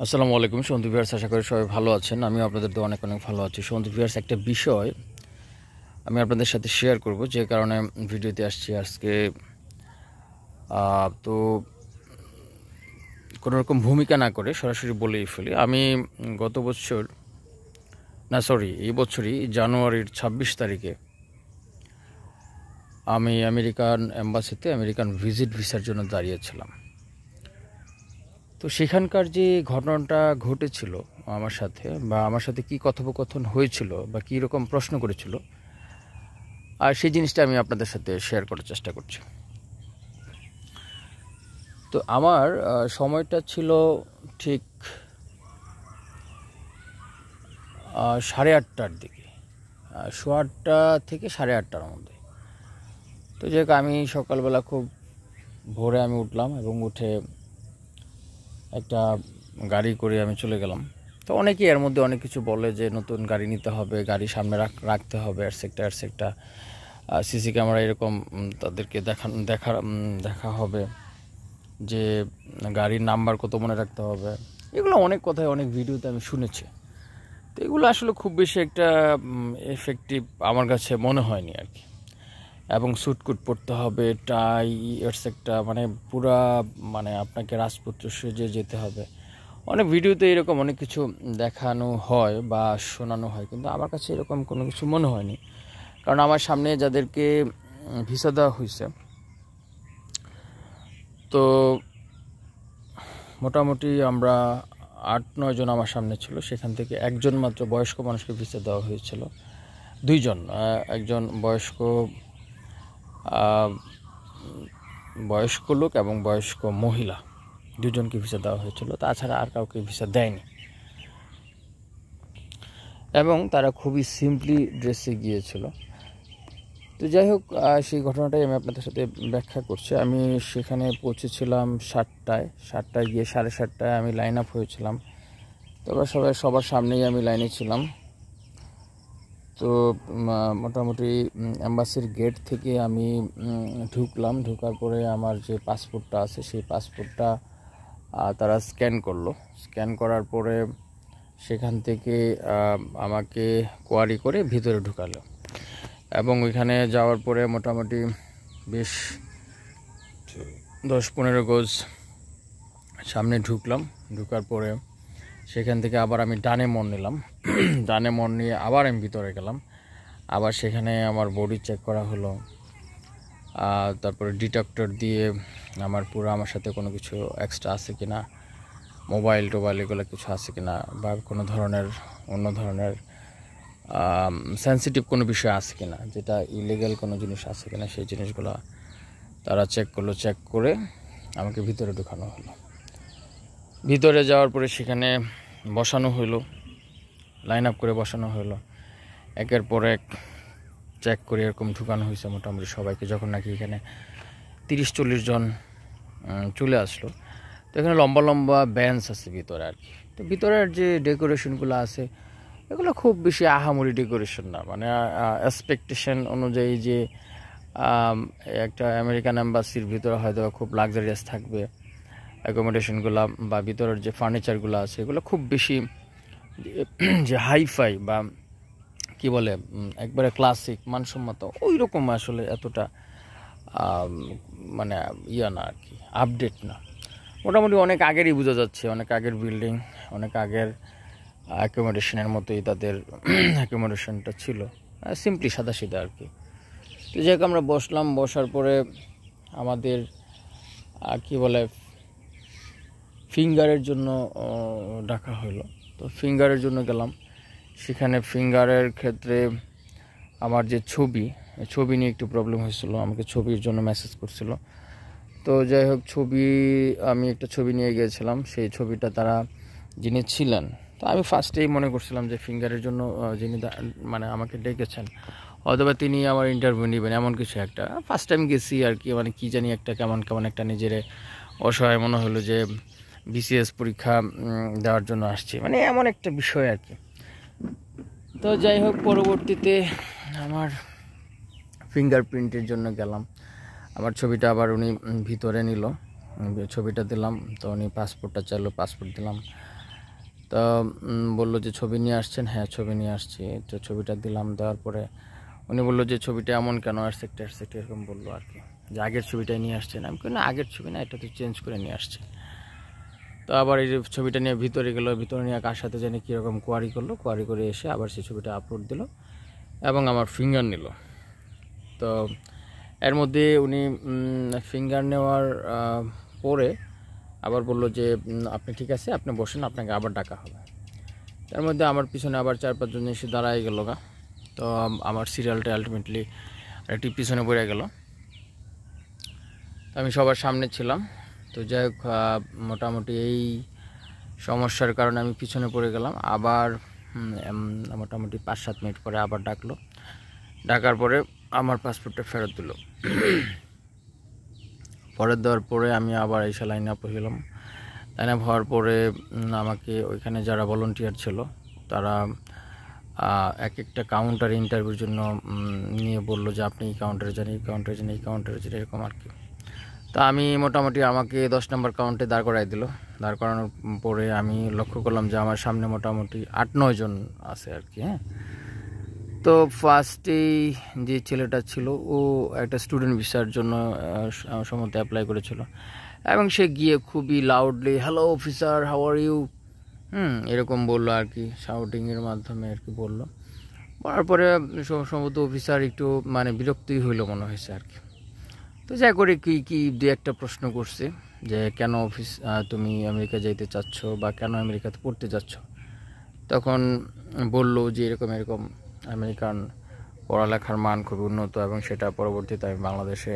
আসসালামু আলাইকুম সন্দীপ ভিউয়ার্স, আশা করি সবাই ভালো আছেন। আমি আপনাদের তো অনেক ভালো আছি। সন্দীপ ভিউয়ার্স, একটা বিষয় আমি আপনাদের সাথে শেয়ার করব, যে কারণে ভিডিওতে আসছি আজকে। তো কোনো রকম ভূমিকা না করে সরাসরি বলেই ফেলি। আমি গত বছর এই বছরই জানুয়ারির 26 তারিখে আমি আমেরিকান এম্বাসিতে আমেরিকান ভিসার জন্য দাঁড়িয়েছিলাম। তো সেখানকার যে ঘটনাটা ঘটেছিল আমার সাথে, বা আমার সাথে কী কথোপকথন হয়েছিল বা কী রকম প্রশ্ন করেছিল, আর সেই জিনিসটা আমি আপনাদের সাথে শেয়ার করার চেষ্টা করছি। তো আমার সময়টা ছিল ঠিক 8:30টার দিকে, 8:30 থেকে 8:30টার মধ্যে। তো যাই হোক, আমি সকালবেলা খুব ভোরে আমি উঠলাম এবং উঠে একটা গাড়ি করে আমি চলে গেলাম। তো অনেকেই এর মধ্যে অনেক কিছু বলে যে নতুন গাড়ি নিতে হবে, গাড়ি সামনে রাখতে হবে, একটা সিসি ক্যামেরা এরকম তাদেরকে দেখা হবে, যে গাড়ির নাম্বার কত মনে রাখতে হবে। এগুলো অনেক কথায় অনেক ভিডিওতে আমি শুনেছি। তো এগুলো আসলে খুব বেশি একটা এফেক্টিভ আমার কাছে মনে হয়নি আর কি। এবং স্যুটকুট পরতে হবে, টাই মানে পুরা আপনাকে রাজপুত্র সেজে যেতে হবে। অনেক ভিডিওতে এরকম অনেক কিছু দেখানো হয় বা শোনানো হয়, কিন্তু আমার কাছে এরকম কোনো কিছু মনে হয়নি। কারণ আমার সামনে যাদেরকে ভিসা দেওয়া হয়েছে, তো মোটামুটি আমরা 8-9 জন আমার সামনে ছিল। সেখান থেকে একজন মাত্র বয়স্ক মানুষকে ভিসা দেওয়া হয়েছিল। দুইজন, একজন বয়স্ক লোক এবং বয়স্ক মহিলা, দুজনকে ভিসা দেওয়া হয়েছিল। তাছাড়া আর কাউকে ভিসা দেয়নি। এবং তারা খুবই সিম্পলি ড্রেসে গিয়েছিল। তো যাই হোক, সেই ঘটনাটাই আমি আপনাদের সাথে ব্যাখ্যা করছি। আমি সেখানে পৌঁছেছিলাম 7টায় গিয়ে 7:30টায় আমি লাইন আপ হয়েছিলাম। তবে সবার সামনেই আমি লাইনে ছিলাম। তো মোটামুটি অ্যাম্বাসির গেট থেকে আমি ঢুকলাম। ঢোকার পরে আমার যে পাসপোর্টটা আছে, সেই পাসপোর্টটা তারা স্ক্যান করার পরে সেখান থেকে আমাকে কোয়ারি করে ভিতরে ঢুকালো। এবং ওইখানে যাওয়ার পরে মোটামুটি বেশ 10-15 গজ সামনে ঢুকলাম। ঢুকার পরে সেখান থেকে আবার আমি ডানে মোড় নিলাম। ডানে মোড় নিয়ে আবার আমি ভিতরে গেলাম। আবার সেখানে আমার বডি চেক করা হলো। তারপরে ডিটেক্টর দিয়ে আমার সাথে কোনো কিছু এক্সট্রা আছে কি না, মোবাইল টোবাইল এগুলো কিছু আছে কি না, বা কোনো ধরনের অন্য ধরনের সেন্সিটিভ কোনো বিষয় আছে কি না, যেটা ইলিগাল কোনো জিনিস আছে কি না, সেই জিনিসগুলো তারা চেক করে আমাকে ভিতরে ঢুকানো হলো। ভিতরে যাওয়ার পরে সেখানে বসানো হলো, লাইন আপ করে বসানো হলো। একের পর এক চেক করে এরকম ঢুকানো হয়েছে মোটামুটি সবাইকে। যখন নাকি এখানে 30-40 জন চলে আসলো, তো এখানে লম্বা লম্বা বেঞ্চ আছে ভিতরে আর কি। তো ভিতরের যে ডেকোরেশনগুলো আছে, এগুলো খুব বেশি আহামরি ডেকোরেশন না। এক্সপেকটেশন অনুযায়ী যে একটা আমেরিকান এম্বাসির ভিতরে হয়তো খুব লাক্সারিয়াস থাকবে অ্যাকোমোডেশনগুলো, বা ভিতরের যে ফার্নিচারগুলো আছে, এগুলো খুব বেশি যে হাইফাই বা কি বলে একবারে ক্লাসিক মানসম্মত, ওই রকম আসলে এতটা না আর কি, আপডেট না। মোটামুটি অনেক আগেরই বোঝা যাচ্ছে, অনেক আগের বিল্ডিং, অনেক আগের অ্যাকোমোডেশনের মতোই তাদের অ্যাকোমোডেশনটা ছিল, সিম্পলি সাদাসিধা আর কি। তো যাই হোক, আমরা বসলাম। বসার পরে আমাদের কি বলে ফিঙ্গারের জন্য ডাকা হলো। তো ফিঙ্গারের জন্য গেলাম। সেখানে ফিঙ্গারের ক্ষেত্রে আমার যে ছবি নিয়ে একটু প্রবলেম হয়েছিল, আমাকে ছবির জন্য মেসেজ করছিল। তো যাই হোক, আমি একটা ছবি নিয়ে গিয়েছিলাম। সেই ছবিটা তারা যিনি ছিলেন, তো আমি ফার্স্টেই মনে করছিলাম যে ফিঙ্গারের জন্য যিনি আমাকে ডেকেছেন, অথবা তিনি আমার ইন্টারভিউ নেবেন, এমন কিছু একটা। ফার্স্ট টাইম গেছি আর কি, কি জানি একটা কেমন একটা নিজের অসহায় মনে হলো যে বিসিএস পরীক্ষা দেওয়ার জন্য আসছি, এমন একটা বিষয় আর কি। তো যাই হোক, পরবর্তীতে আমার ফিঙ্গারপ্রিন্টের জন্য গেলাম। আমার ছবিটা আবার উনি ভিতরে নিল, ছবিটা দিলাম। তো উনি পাসপোর্টটা চাইলো, পাসপোর্ট দিলাম। তো বললো যে ছবি নিয়ে আসছেন, হ্যাঁ ছবি নিয়ে আসছি। তো ছবিটা দিলাম, দেওয়ার পরে উনি বললো যে ছবিটা এমন কেন আসছে, একটা এরকম বললো আর কি, যে আগের ছবিটাই নিয়ে আসছেন। আমি বলি না, আগের ছবি না, এটা তো চেঞ্জ করে নিয়ে আসছে। তো আবার এই যে ছবিটা নিয়ে ভিতরে গেলো, ভিতরে নিয়ে কার সাথে জানি কীরকম কোয়ারি করলো, কোয়ারি করে এসে আবার সেই ছবিটা আপলোড দিল এবং আমার ফিঙ্গার নিল। তো এর মধ্যে উনি ফিঙ্গার নেওয়ার পরে আবার বললো যে আপনি ঠিক আছে, আপনি বসেন, আপনাকে আবার ডাকা হবে। তার মধ্যে আমার পিছনে আবার 4-5 জন এসে দাঁড়ায় গেল গা। তো আমার সিরিয়ালটা আলটিমেটলি একটি পিছনে পড়ে গেল। আমি সবার সামনে ছিলাম। তো যাই হোক, মোটামুটি এই সমস্যার কারণে আমি পিছনে পড়ে গেলাম। আবার মোটামুটি 5-7 মিনিট পরে আবার ডাকলো। ডাকার পরে আমার পাসপোর্টটা ফেরত দিল। ফেরত দেওয়ার পরে আমি আবার এসে লাইন আপ হলাম। লাইন আপ হওয়ার পরে আমাকে ওইখানে যারা ভলান্টিয়ার ছিল তারা এক একটা কাউন্টারে ইন্টারভিউর জন্য নিয়ে বললো যে আপনি এই কাউন্টারে যান, এই কাউন্টারে যান, এই কাউন্টারে যান, এরকম আর কি। তা আমি মোটামুটি আমাকে 10 নম্বর কাউন্টে দাঁড় করাই দিল। দাঁড় করানোর পরে আমি লক্ষ্য করলাম যে আমার সামনে মোটামুটি 8-9 জন আছে আর কি। হ্যাঁ, তো ফার্স্টেই যে ছেলেটা ছিল ও একটা স্টুডেন্ট ভিসার জন্য সম্ভবত অ্যাপ্লাই করেছিল, এবং সে গিয়ে খুবই loudly hello officer, how are you, এরকম বললো আর কি, শাউটিংয়ের মাধ্যমে আর কি বললো। বলার পরে সম্ভবত অফিসার একটু মানে বিরক্তই হইলো মনে হয়েছে আর কি। তো যাই করে কি দু একটা প্রশ্ন করছে যে কেন তুমি আমেরিকা যাইতে চাচ্ছ বা কেন আমেরিকাতে পড়তে যাচ্ছ। তখন বললো যে এরকম এরকম আমেরিকান পড়ালেখার মান খুবই উন্নত, এবং সেটা পরবর্তীতে আমি বাংলাদেশে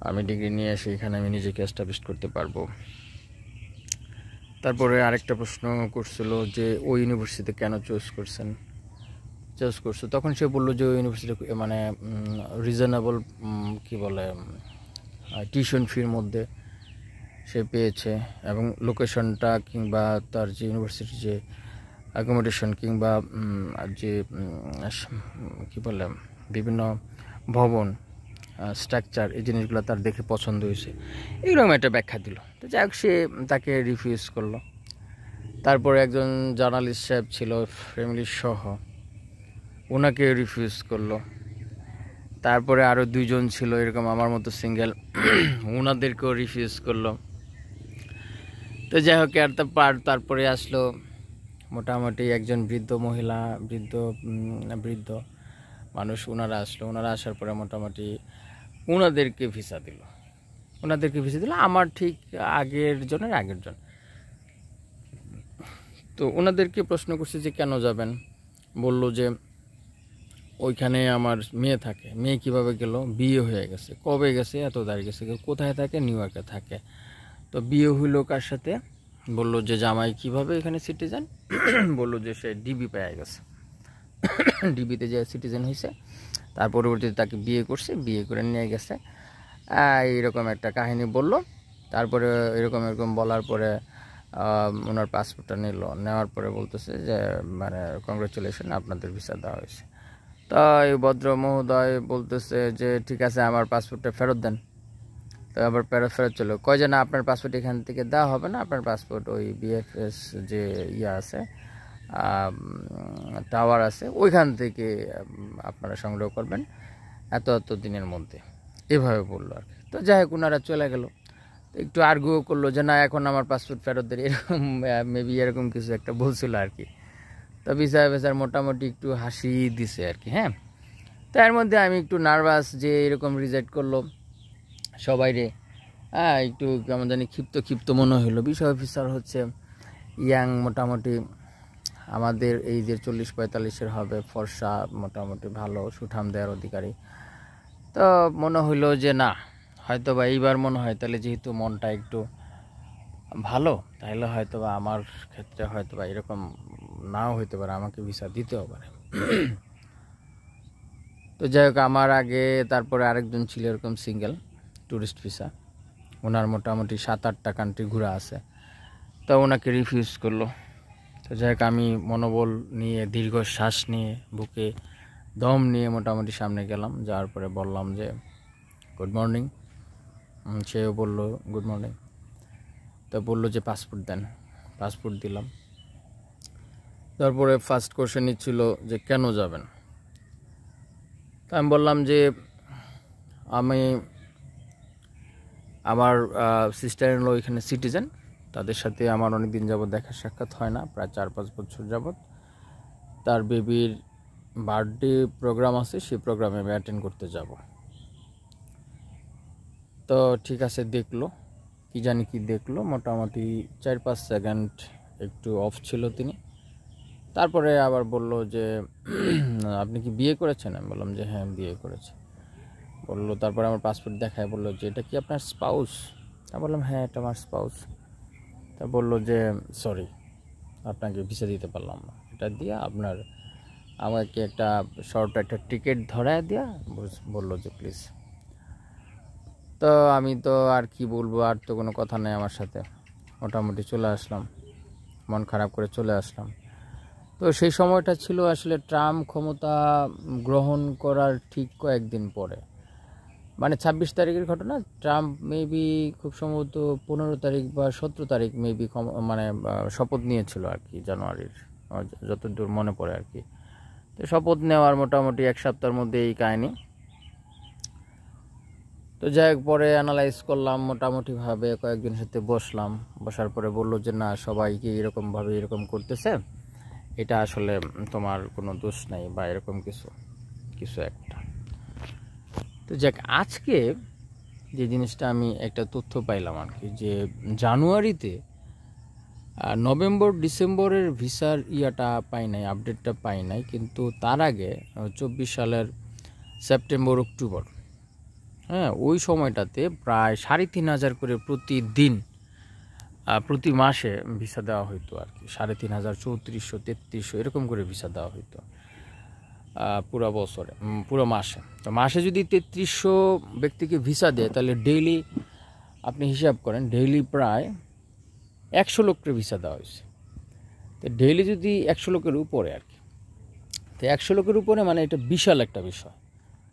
আমি ডিগ্রি নিয়ে এসে এখানে আমি নিজেকে এস্টাবলিশ করতে পারবো। তারপরে আরেকটা প্রশ্ন করছিল যে ওই ইউনিভার্সিটিতে কেন চুজ করছো। তখন সে বললো যে ওই ইউনিভার্সিটি মানে রিজনেবল কি বলে টিউশন ফির মধ্যে সে পেয়েছে, এবং লোকেশনটা কিংবা তার যে ইউনিভার্সিটির যে অ্যাকোমোডেশন কিংবা যে কী বলে বিভিন্ন ভবন স্ট্রাকচার, এই জিনিসগুলো তার দেখে পছন্দ হয়েছে, এরকম একটা ব্যাখ্যা দিল। তো যাই হোক, সে তাকে রিফিউজ করলো। তারপরে একজন জার্নালিস্ট সাহেব ছিল ফ্যামিলির সহ, ওনাকে রিফিউজ করলো। তারপরে আরও 2 জন ছিল এরকম আমার মতো সিঙ্গেল, ওনাদেরকেও রিফিউজ করলো। তো যাই হোক, তারপরে আসলো মোটামুটি একজন বৃদ্ধ মহিলা, বৃদ্ধ মানুষ, ওনারা আসার পরে মোটামুটি ওনাদেরকে ভিসা দিল। আমার ঠিক আগের জন। তো ওনাদেরকে প্রশ্ন করছে যে কেন যাবেন। বলল যে ওইখানে আমার মেয়ে থাকে। মেয়ে কিভাবে গেল? বিয়ে হয়ে গেছে। কবে গেছে? এত তারিখ গেছে। কোথায় থাকে? নিউ ইয়র্কে থাকে। তো বিয়ে হইল কার সাথে? বললো যে জামাই কিভাবে এখানে সিটিজেন। বললো যে সে ডিবি পেয়ে গেছে, ডিবিতে যে সিটিজেন হয়েছে, তার পরবর্তীতে তাকে বিয়ে করছে, বিয়ে করে নিয়ে গেছে, এইরকম একটা কাহিনী বলল। তারপরে এরকম বলার পরে ওনার পাসপোর্টটা নেওয়ার পরে বলতেছে যে মানে কংগ্রেচুলেশন, আপনাদের ভিসা দেওয়া হয়েছে। তো এই ভদ্র মহোদয় বলতেছে যে ঠিক আছে, আমার পাসপোর্টটা ফেরত দেন। তো আবার ফেরত চলো, কয় যে না, আপনার পাসপোর্ট এখান থেকে দেওয়া হবে না, আপনার পাসপোর্ট ওই বিএফএস যে আছে টাওয়ার আছে, ওইখান থেকে আপনারা সংগ্রহ করবেন এত দিনের মধ্যে, এভাবে বললো আর কি। তো যাই হোক, ওনারা চলে গেল। তো একটু আর্গুও করলো যে না, এখন আমার পাসপোর্ট ফেরত দেয়, এরকম মেবি এরকম কিছু একটা বলছিল আর কি। তো বিচার মোটামুটি একটু হাসি দিছে আর কি। হ্যাঁ, তো এর মধ্যে আমি একটু নার্ভাস যে এরকম রিজেক্ট করলো সবাই রে। একটু কেমন জানি ক্ষিপ্ত মনে হইলো। বিষয় অফিসার হচ্ছে ইয়াং, মোটামুটি আমাদের এই যে 40-45-এর হবে, ফর্সা, মোটামুটি ভালো সুঠাম দেওয়ার অধিকারী। তো মনে হইলো যে না, হয়তো বা এইবার মনে হয় তাহলে যেহেতু মনটা একটু ভালো, তাহলে হয়তো বা আমার ক্ষেত্রে হয়তো বা এরকম নাও হইতে পারে, আমাকে ভিসা দিতেও পারে। তো যাই হোক, আমার আগে তারপরে আরেকজন ছিল এরকম সিঙ্গেল ট্যুরিস্ট ভিসা, ওনার মোটামুটি 7-8টা কান্ট্রি ঘোরা আছে, তো ওনাকে রিফিউজ করলো। তো যাই হোক, আমি মনোবল নিয়ে দীর্ঘ শ্বাস নিয়ে বুকে দম নিয়ে মোটামুটি সামনে গেলাম। যাওয়ার পরে বললাম যে গুড মর্নিং। সেও বললো গুড মর্নিং। তো বললো যে পাসপোর্ট দেন। পাসপোর্ট দিলাম। তারপরে ফার্স্ট কোশ্চেন ছিল যে কেন যাবেন। তা আমি বললাম যে আমি আমার সিস্টার ইন ল এখানে সিটিজেন, তাদের সাথে আমার অনেক দিন যাবৎ দেখা সাক্ষাৎ হয় না, প্রায় 4-5 বছর যাবৎ। তার বেবির বার্থডে প্রোগ্রাম আছে, সেই প্রোগ্রামে আমি অ্যাটেন্ড করতে যাব। তো ঠিক আছে, দেখলো কি জানি কি দেখলো, মোটামুটি 4-5 সেকেন্ড একটু অফ ছিল তিনি। তারপরে আবার বলল যে আপনি কি বিয়ে করেছেন? আমি বললাম যে হ্যাঁ বিয়ে করেছি। বললো, তারপরে আমার পাসপোর্ট দেখায় বললো যে এটা কি আপনার স্পাউস? তা বললাম হ্যাঁ এটা আমার স্পাউস। তা বললো যে সরি, আপনাকে ভিসা দিতে পারলাম না, এটা দিয়ে আপনার আমাকে একটা শর্ট একটা টিকিট ধরায় দিয়া বললো যে প্লিজ। তো আমি তো আর কি বলবো, আর তো কোনো কথা নেই আমার সাথে, মোটামুটি চলে আসলাম, মন খারাপ করে চলে আসলাম। তো সেই সময়টা ছিল আসলে ট্রাম্প ক্ষমতা গ্রহণ করার ঠিক কয়েকদিন পরে, মানে 26 তারিখের ঘটনা। ট্রাম্প মেবি খুব সম্ভবত 15 তারিখ বা 17 তারিখ মেবি মানে শপথ নিয়েছিল আর কি, জানুয়ারির, যতদূর মনে পড়ে আর কি। তো শপথ নেওয়ার মোটামুটি 1 সপ্তাহের মধ্যে এই কাহিনি। তো যাই হোক, পরে অ্যানালাইজ করলাম মোটামুটিভাবে, কয়েকজনের সাথে বসলাম, বসার পরে বললো যে না সবাইকে এরকমভাবে এরকম করতেছে, এটা আসলে তোমার কোনো দোষ নাই বা এরকম কিছু কিছু একটা। তো যাক, আজকে যে জিনিসটা আমি একটা তথ্য পাইলাম আর কি, যে জানুয়ারিতে নভেম্বর ডিসেম্বরের ভিসার ইয়াটা পাই নাই, আপডেটটা পাই নাই, কিন্তু তার আগে 24 সালের সেপ্টেম্বর অক্টোবর, হ্যাঁ ওই সময়টাতে প্রায় 3,500 করে প্রতিদিন প্রতি মাসে ভিসা দেওয়া হইতো আর কি। 3,500, 3,400, 3,300 এরকম করে ভিসা দেওয়া হইতো পুরো বছরে, পুরো মাসে। তো মাসে যদি 3,300 ব্যক্তিকে ভিসা দেয়, তাহলে ডেইলি আপনি হিসাব করেন, ডেইলি প্রায় 100 লোকের ভিসা দেওয়া হয়েছে। তো ডেইলি যদি 100 লোকের উপরে আর কি, তো 100 লোকের উপরে মানে এটা বিশাল একটা বিষয়।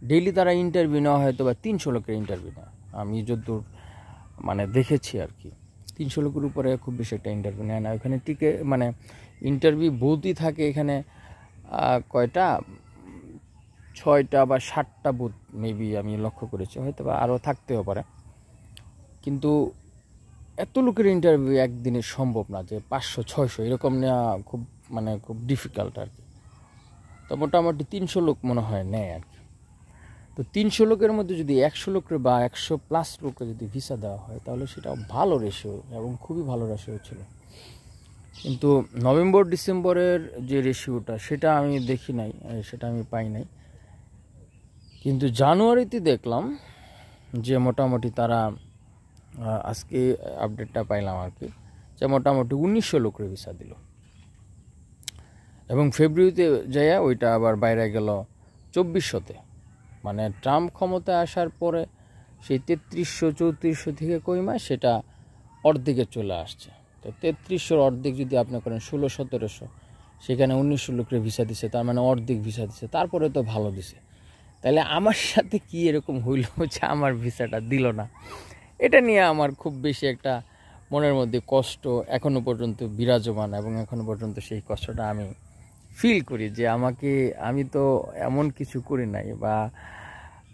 ডেইলি তারা ইন্টারভিউ নেওয়া হয়তো বা 300 লোকের ইন্টারভিউ নেয়, আমি যতদূর মানে দেখেছি আর কি। 300 লোকের উপরে খুব বেশি একটা ইন্টারভিউ নেয় না। ওখানে টিকে মানে ইন্টারভিউ বুথই থাকে এখানে কয়টা, 6টা বা 7টা বুথ মেবি আমি লক্ষ্য করেছি, হয়তো বা আরও থাকতেও পারে। কিন্তু এত লোকের ইন্টারভিউ একদিনে সম্ভব না, যে 500-600 এরকম নেওয়া খুব মানে খুব ডিফিকাল্ট আর কি। তো মোটামুটি 300 লোক মনে হয় নেয় আর কি। তো 300 লোকের মধ্যে যদি 100 লোকের বা 100+ লোকের যদি ভিসা দেওয়া হয়, তাহলে সেটা ভালো রেশিও এবং খুবই ভালো রেশিও ছিল। কিন্তু নভেম্বর ডিসেম্বরের যে রেশিওটা, সেটা আমি দেখি নাই, সেটা আমি পাই নাই। কিন্তু জানুয়ারিতে দেখলাম যে মোটামুটি তারা আজকে আপডেটটা পাইলাম আর কি, যে মোটামুটি 1900 লোকের ভিসা দিল। এবং ফেব্রুয়ারিতে যাইয়া ওইটা আবার বাইরে গেল 2400-তে। মানে ট্রাম্প ক্ষমতায় আসার পরে সেই 3300-3400 থেকে কইমা সেটা অর্ধেকে চলে আসছে। তো 3300-র অর্ধেক যদি আপনি করেন 1600-1700, সেখানে 1900 লোকের ভিসা দিছে, তার মানে অর্ধেক ভিসা দিছে, তারপরে তো ভালো দিছে। তাহলে আমার সাথে কি এরকম হইল যে আমার ভিসাটা দিল না? এটা নিয়ে আমার খুব বেশি একটা মনের মধ্যে কষ্ট এখনও পর্যন্ত বিরাজমান, এবং এখনও পর্যন্ত সেই কষ্টটা আমি ফিল করি যে আমি তো এমন কিছু করি নাই বা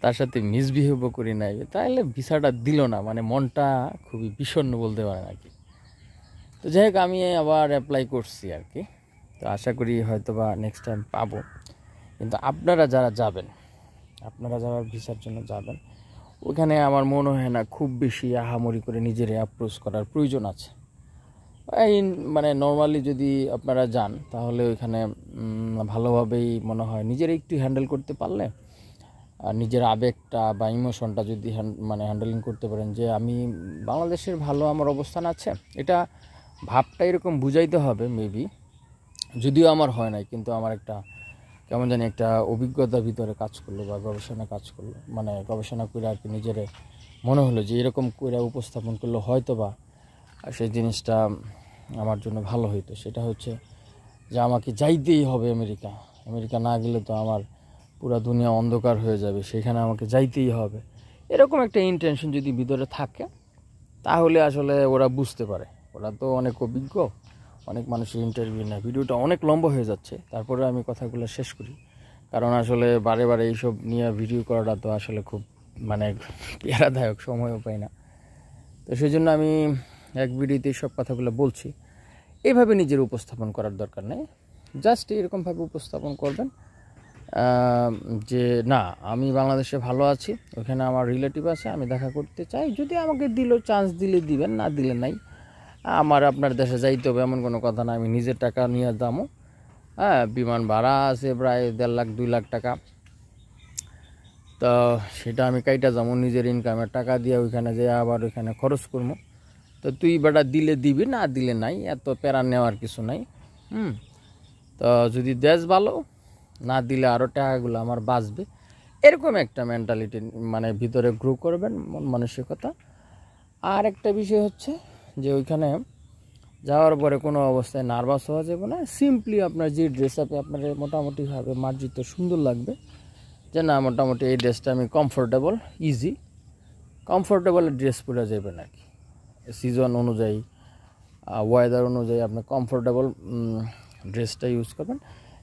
তার সাথে মিসবিহেভও করি নাই, তাহলে ভিসাটা দিল না, মানে মনটা খুবই বিষণ্ণ বলতে পারেন আর কি। তো যাই হোক, আমি আবার অ্যাপ্লাই করছি আর কি। তো আশা করি হয়তো বা নেক্সট টাইম পাবো। কিন্তু আপনারা যারা যাবেন, আপনারা যারা ভিসার জন্য যাবেন, ওখানে আমার মনে হয় না খুব বেশি আহামরি করে নিজের অ্যাপ্রোচ করার প্রয়োজন আছে। মানে নর্মালি যদি আপনারা যান, তাহলে ওইখানে ভালোভাবেই মনে হয় নিজের একটু হ্যান্ডেল করতে পারলে, আর নিজের আবেগটা বা ইমোশনটা যদি মানে হ্যান্ডেলিং করতে পারেন, যে আমি বাংলাদেশের ভালো আমার অবস্থান আছে, এটা ভাবটা এরকম বুঝাইতে হবে মেবি। যদিও আমার হয় নাই, কিন্তু আমার একটা কেমন জানি একটা অভিজ্ঞতার ভিতরে কাজ করলো বা গবেষণা কাজ করলো, মানে গবেষণা করে আর কি নিজের মনে হলো যে এরকম করে উপস্থাপন করলে হয়তো বা সেই জিনিসটা আমার জন্য ভালো হইতো। সেটা হচ্ছে যে আমাকে যাইতেই হবে আমেরিকা না গেলে তো আমার পুরা দুনিয়া অন্ধকার হয়ে যাবে, সেখানে আমাকে যাইতেই হবে, এরকম একটা ইন্টেনশন যদি ভিতরে থাকে, তাহলে আসলে ওরা বুঝতে পারে, ওরা তো অনেক অভিজ্ঞ, অনেক মানুষের ইন্টারভিউ নেয়। ভিডিওটা অনেক লম্বা হয়ে যাচ্ছে, তারপরে আমি কথাগুলো শেষ করি, কারণ আসলে বারে বারে এইসব নিয়ে ভিডিও করাটা তো আসলে খুব মানে প্যারাদায়ক, সময়ও পাই না। তো সেই জন্য আমি এক ভিডিওতে সব কথাগুলো বলছি। এইভাবে নিজের উপস্থাপন করার দরকার নেই, জাস্ট এরকমভাবে উপস্থাপন করবেন যে না, আমি বাংলাদেশে ভালো আছি, ওখানে আমার রিলেটিভ আছে, আমি দেখা করতে চাই, যদি আমাকে চান্স দিলে দিবেন, না দিলে নাই। আমার আপনার দেশে যাইতে হবে এমন কোনো কথা না, আমি নিজের টাকা নিয়ে যাবো। হ্যাঁ, বিমান ভাড়া আছে প্রায় 1.5 লাখ 2 লাখ টাকা, তো সেটা আমি কাইটা যাবো নিজের ইনকামের টাকা দিয়ে, ওইখানে যেয়ে আবার ওইখানে খরচ করবো। তো তুই বেটা দিলে দিবি, না দিলে নাই, এত প্যারা নেওয়ার কিছু নাই। তো যদি দেশ ভালো, না দিলে আরও টাকাগুলো আমার বাঁচবে, এরকম একটা মেন্টালিটি মানে ভিতরে গ্রো করবেন, মন মানসিকতা। আর একটা বিষয় হচ্ছে যে ওইখানে যাওয়ার পরে কোনো অবস্থায় নার্ভাস হওয়া যাবে না। সিম্পলি আপনার যে ড্রেস আপে আপনার মোটামুটিভাবে মার্জিত সুন্দর লাগবে, যে না মোটামুটি এই ড্রেসটা আমি কমফোর্টেবল, ইজি কমফোর্টেবল ড্রেস পরে যাবেন আর কি। সিজন অনুযায়ী, ওয়েদার অনুযায়ী আপনি কমফোর্টেবল ড্রেসটা ইউজ করবেন,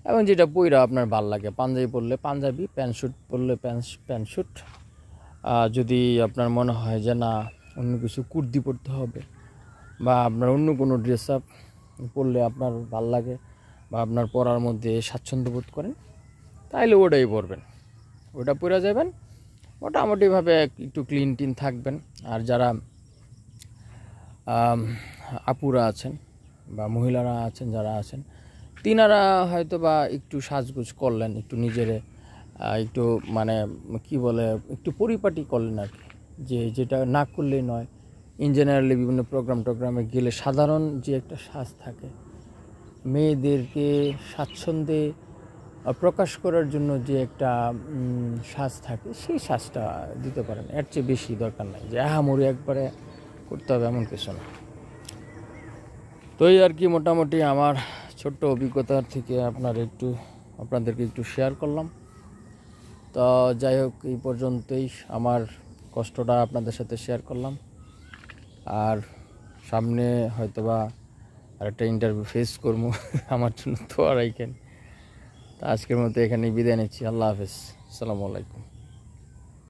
এবং যেটা পইরা আপনার ভাল লাগে। পাঞ্জাবি পরলে পাঞ্জাবি, প্যান্ট শ্যুট পরলে প্যান্ট শ্যুট। যদি আপনার মনে হয় যে না অন্য কিছু কুর্তি পরতে হবে, বা আপনার অন্য কোনো ড্রেস আপ পরলে আপনার ভাল লাগে, বা আপনার পরার মধ্যে স্বাচ্ছন্দ্য বোধ করেন, তাইলে ওটাই পরবেন, ওটা পরে যাবেন। মোটামুটিভাবে একটু ক্লিন টিন থাকবেন। আর যারা আপুরা আছেন বা মহিলারা আছেন, যারা আছেন, তিনারা হয়তো বা একটু সাজগোজ করলেন, একটু নিজেরে একটু মানে কি বলে একটু পরিপাটি করলেন আর কি, যেটা না করলেই নয়। ইন জেনারেলি বিভিন্ন টোগ্রামে গেলে সাধারণ যে একটা সাজ থাকে, মেয়েদেরকে স্বাচ্ছন্দ্যে প্রকাশ করার জন্য যে একটা সাজ থাকে, সেই সাজটা দিতে পারেন। এর চেয়ে বেশি দরকার নাই যে আহামরি একবারে করতে হবে, এমন কিছু না। তো এই আর কি, মোটামুটি আমার ছোট্ট অভিজ্ঞতার থেকে আপনাদেরকে একটু শেয়ার করলাম। তো যাই হোক, এই পর্যন্তই আমার কষ্টটা আপনাদের সাথে শেয়ার করলাম। আর সামনে হয়তোবা আরেকটা ইন্টারভিউ ফেস করবো, আমার জন্য তো আর আজকের মতো এখানেই বিদায় নিচ্ছি। আল্লাহ হাফেজ, আসসালামু আলাইকুম।